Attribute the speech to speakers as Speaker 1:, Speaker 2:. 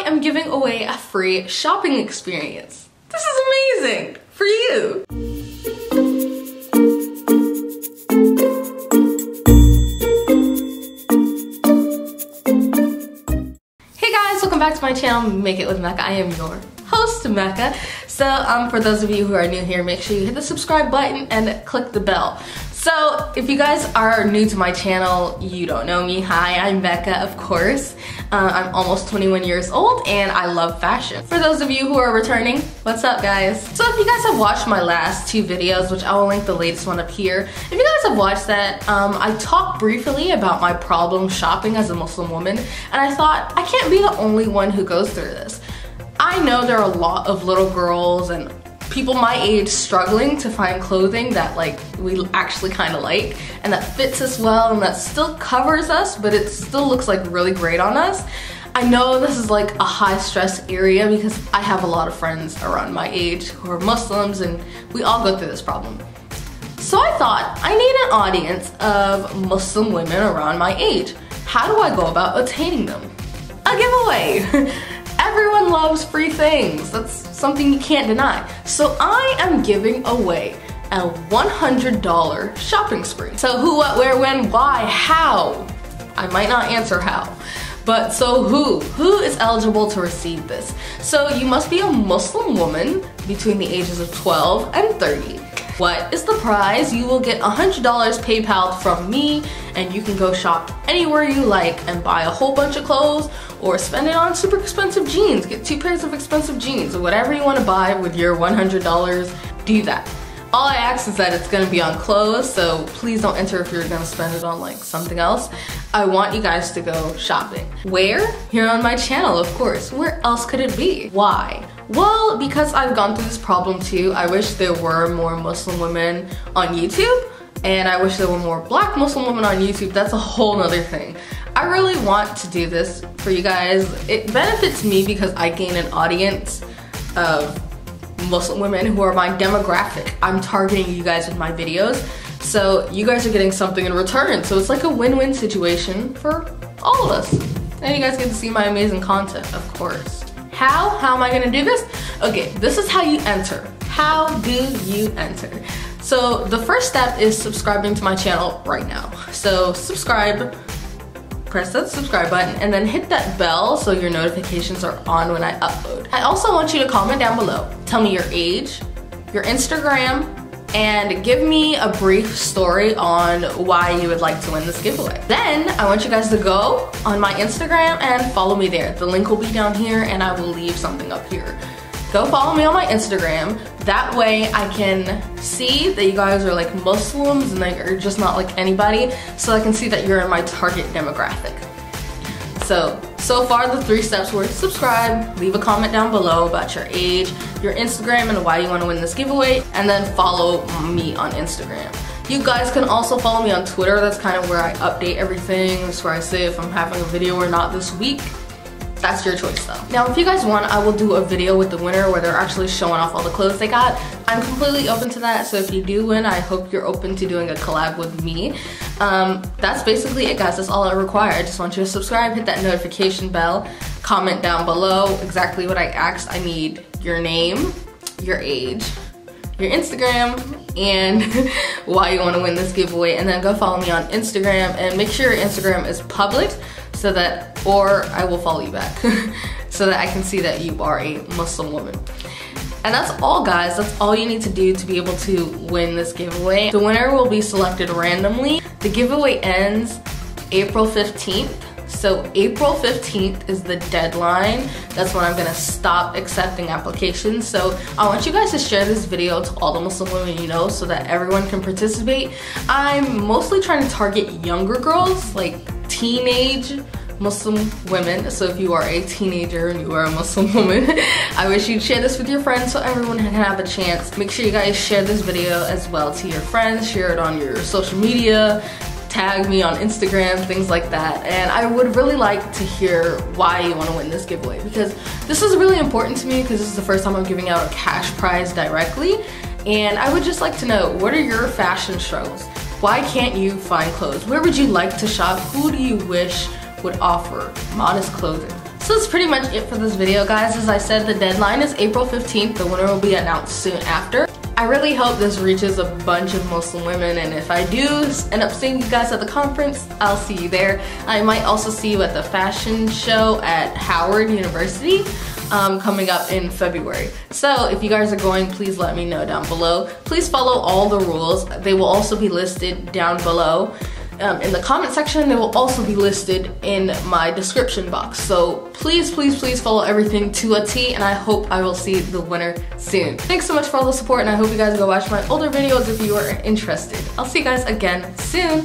Speaker 1: am giving away a free shopping experience. This is amazing for you. Hey guys, welcome back to my channel, Make It with Mecca. I am your host, Mecca. So for those of you who are new here, make sure you hit the subscribe button and click the bell. So if you guys are new to my channel, you don't know me. Hi, I'm Mecca, of course. I'm almost 21 years old and I love fashion. For those of you who are returning, what's up guys? So if you guys have watched my last two videos, which I will link the latest one up here, if you guys have watched that, I talked briefly about my problem shopping as a Muslim woman, and I thought I can't be the only one who goes through this. I know there are a lot of little girls and people my age struggling to find clothing that like we actually kind of like and that fits us well and that still covers us, but it still looks like really great on us. I know this is like a high stress area because I have a lot of friends around my age who are Muslims and we all go through this problem. So I thought I need an audience of Muslim women around my age. How do I go about attaining them? A giveaway. Everyone loves free things. That's something you can't deny. So I am giving away a $100 shopping spree. So who, what, where, when, why, how? I might not answer how. But so who is eligible to receive this? So you must be a Muslim woman between the ages of 12 and 30. What is the prize? You will get $100 PayPal from me and you can go shop anywhere you like and buy a whole bunch of clothes or spend it on super expensive jeans. Get 2 pairs of expensive jeans or whatever you want to buy with your $100, do that. All I ask is that it's gonna be on clothes, so please don't enter if you're gonna spend it on like something else. I want you guys to go shopping. Where? Here on my channel, of course. Where else could it be? Why? Well, because I've gone through this problem too. I wish there were more Muslim women on YouTube, and I wish there were more Black Muslim women on YouTube. That's a whole nother thing. I really want to do this for you guys. It benefits me because I gain an audience of Muslim women who are my demographic. I'm targeting you guys with my videos, so you guys are getting something in return. So it's like a win-win situation for all of us. And you guys get to see my amazing content, of course. How am I gonna do this? Okay, this is how you enter. How do you enter? So the first step is subscribing to my channel right now. So subscribe, press that subscribe button, and then hit that bell so your notifications are on when I upload. I also want you to comment down below. Tell me your age, your Instagram, and give me a brief story on why you would like to win this giveaway. Then I want you guys to go on my Instagram and follow me there. The link will be down here and I will leave something up here. Go follow me on my Instagram. That way I can see that you guys are like Muslims and like are just not like anybody, so I can see that you're in my target demographic. So far the 3 steps were subscribe, leave a comment down below about your age, your Instagram and why you want to win this giveaway, and then follow me on Instagram. You guys can also follow me on Twitter. That's kind of where I update everything. That's where I say if I'm having a video or not this week. That's your choice though. Now if you guys want, I will do a video with the winner where they're actually showing off all the clothes they got. I'm completely open to that, so if you do win, I hope you're open to doing a collab with me. That's basically it guys, that's all I require. I just want you to subscribe, hit that notification bell, comment down below exactly what I asked. I need your name, your age, your Instagram, and why you want to win this giveaway, and then go follow me on Instagram and make sure your Instagram is public so that, or I will follow you back so that I can see that you are a Muslim woman. And that's all guys, that's all you need to do to be able to win this giveaway. The winner will be selected randomly. The giveaway ends April 15th. So April 15th is the deadline. That's when I'm gonna stop accepting applications. So I want you guys to share this video to all the Muslim women you know so that everyone can participate. I'm mostly trying to target younger girls, like teenage Muslim women. So if you are a teenager and you are a Muslim woman, I wish you'd share this with your friends so everyone can have a chance. Make sure you guys share this video as well to your friends, share it on your social media, tag me on Instagram, things like that. And I would really like to hear why you want to win this giveaway, because this is really important to me because this is the first time I'm giving out a cash prize directly. And I would just like to know, what are your fashion struggles? Why can't you find clothes? Where would you like to shop? Who do you wish would offer modest clothing? So that's pretty much it for this video, guys. As I said, the deadline is April 15th. The winner will be announced soon after. I really hope this reaches a bunch of Muslim women, and if I do end up seeing you guys at the conference, I'll see you there. I might also see you at the fashion show at Howard University coming up in February. So if you guys are going, please let me know down below. Please follow all the rules. They will also be listed down below. In the comment section, they will also be listed in my description box. So please, please, please follow everything to a T, and I hope I will see the winner soon. Thanks so much for all the support, and I hope you guys go watch my older videos if you are interested. I'll see you guys again soon.